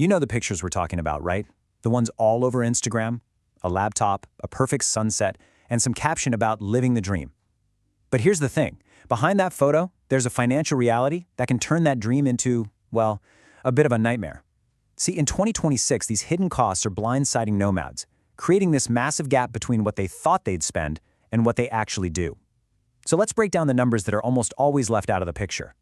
You know the pictures we're talking about, right? The ones all over Instagram, a laptop, a perfect sunset, and some caption about living the dream. But here's the thing. Behind that photo, there's a financial reality that can turn that dream into, well, a bit of a nightmare. See, in 2026, these hidden costs are blindsiding nomads, creating this massive gap between what they thought they'd spend and what they actually do. So let's break down the numbers that are almost always left out of the picture.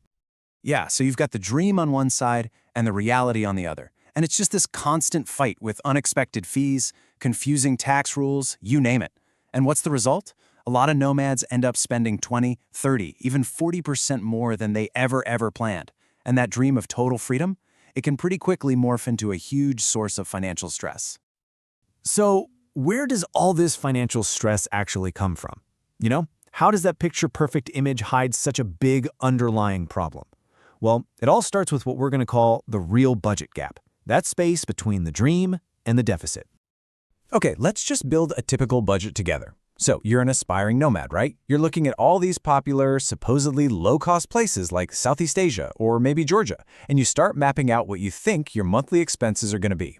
Yeah, so you've got the dream on one side and the reality on the other. And it's just this constant fight with unexpected fees, confusing tax rules, you name it. And what's the result? A lot of nomads end up spending 20, 30, even 40% more than they ever planned. And that dream of total freedom, it can pretty quickly morph into a huge source of financial stress. So, where does all this financial stress actually come from? You know, how does that picture-perfect image hide such a big underlying problem? Well, it all starts with what we're going to call the real budget gap. That space between the dream and the deficit. Okay, let's just build a typical budget together. So you're an aspiring nomad, right? You're looking at all these popular, supposedly low-cost places like Southeast Asia or maybe Georgia, and you start mapping out what you think your monthly expenses are going to be.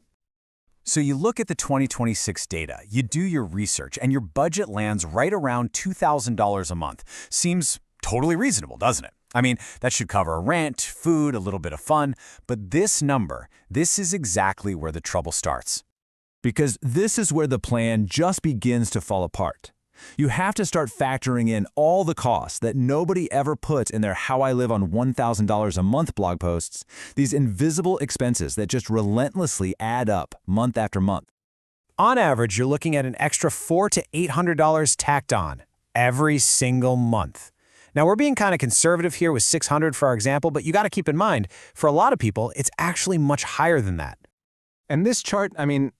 So you look at the 2026 data, you do your research, and your budget lands right around $2,000 a month. Seems totally reasonable, doesn't it? I mean, that should cover rent, food, a little bit of fun, but this number, this is exactly where the trouble starts. Because this is where the plan just begins to fall apart. You have to start factoring in all the costs that nobody ever puts in their How I Live on $1,000 a month blog posts, these invisible expenses that just relentlessly add up month after month. On average, you're looking at an extra $400 to $800 tacked on every single month. Now, we're being kind of conservative here with $600 for our example, but you got to keep in mind, for a lot of people, it's actually much higher than that. And this chart,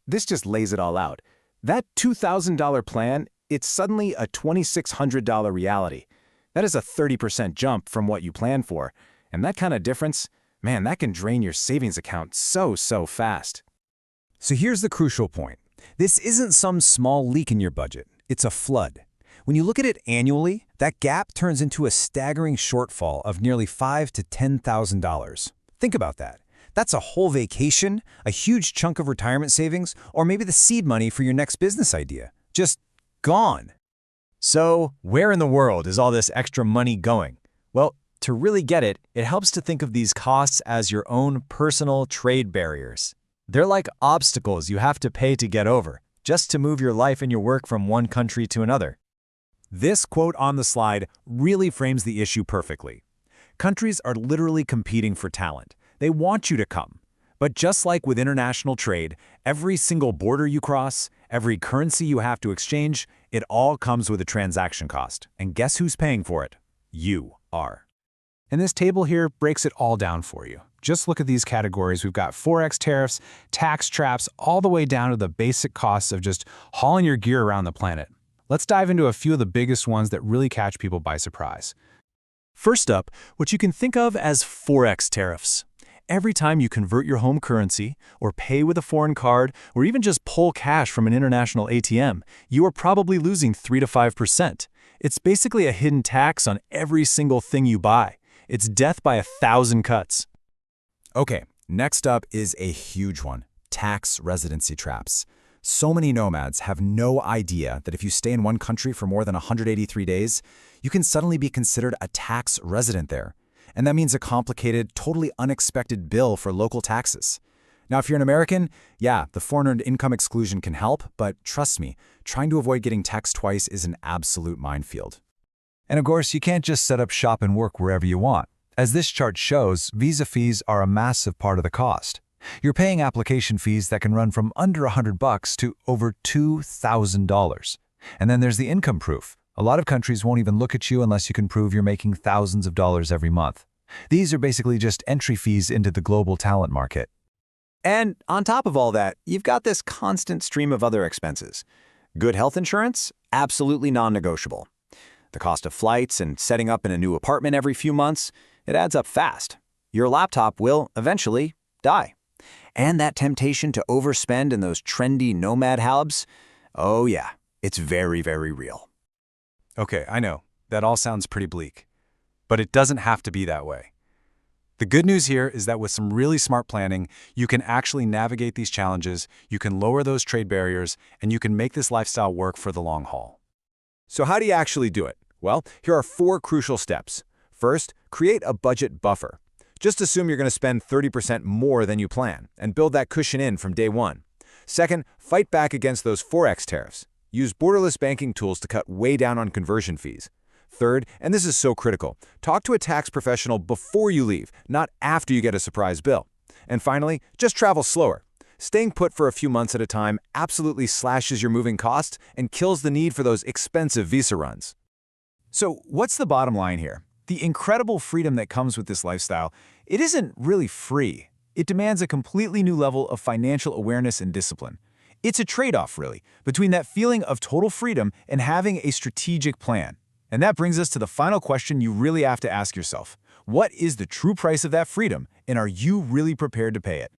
this just lays it all out. That $2,000 plan, it's suddenly a $2,600 reality. That is a 30% jump from what you planned for. And that kind of difference, man, that can drain your savings account so fast. So here's the crucial point. This isn't some small leak in your budget. It's a flood. When you look at it annually, that gap turns into a staggering shortfall of nearly $5,000 to $10,000. Think about that. That's a whole vacation, a huge chunk of retirement savings, or maybe the seed money for your next business idea. Just gone. So, where in the world is all this extra money going? Well, to really get it, it helps to think of these costs as your own personal trade barriers. They're like obstacles you have to pay to get over, just to move your life and your work from one country to another. This quote on the slide really frames the issue perfectly. Countries are literally competing for talent. They want you to come. But just like with international trade, every single border you cross, every currency you have to exchange, it all comes with a transaction cost. And guess who's paying for it? You are. And this table here breaks it all down for you. Just look at these categories. We've got Forex tariffs, tax traps, all the way down to the basic costs of just hauling your gear around the planet. Let's dive into a few of the biggest ones that really catch people by surprise. First up, what you can think of as Forex tariffs. Every time you convert your home currency, or pay with a foreign card, or even just pull cash from an international ATM, you are probably losing 3 to 5%. It's basically a hidden tax on every single thing you buy. It's death by 1,000 cuts. Okay, next up is a huge one, tax residency traps. So many nomads have no idea that if you stay in one country for more than 183 days, you can suddenly be considered a tax resident there. And that means a complicated, totally unexpected bill for local taxes. Now, if you're an American, yeah, the foreign earned income exclusion can help, but trust me, trying to avoid getting taxed twice is an absolute minefield. And of course, you can't just set up shop and work wherever you want. As this chart shows, visa fees are a massive part of the cost. You're paying application fees that can run from under $100 to over $2,000. And then there's the income proof. A lot of countries won't even look at you unless you can prove you're making thousands of dollars every month. These are basically just entry fees into the global talent market. And on top of all that, you've got this constant stream of other expenses. Good health insurance? Absolutely non-negotiable. The cost of flights and setting up in a new apartment every few months, it adds up fast. Your laptop will eventually die. And that temptation to overspend in those trendy nomad hubs, oh yeah, it's very real. Okay, I know, that all sounds pretty bleak. But it doesn't have to be that way. The good news here is that with some really smart planning, you can actually navigate these challenges, you can lower those trade barriers, and you can make this lifestyle work for the long haul. So how do you actually do it? Well, here are 4 crucial steps. First, create a budget buffer. Just assume you're going to spend 30% more than you plan, and build that cushion in from day one. Second, fight back against those Forex tariffs. Use borderless banking tools to cut way down on conversion fees. Third, and this is so critical, talk to a tax professional before you leave, not after you get a surprise bill. And finally, just travel slower. Staying put for a few months at a time absolutely slashes your moving costs and kills the need for those expensive visa runs. So what's the bottom line here? The incredible freedom that comes with this lifestyle, it isn't really free. It demands a completely new level of financial awareness and discipline. It's a trade-off, really, between that feeling of total freedom and having a strategic plan. And that brings us to the final question you really have to ask yourself. What is the true price of that freedom, and are you really prepared to pay it?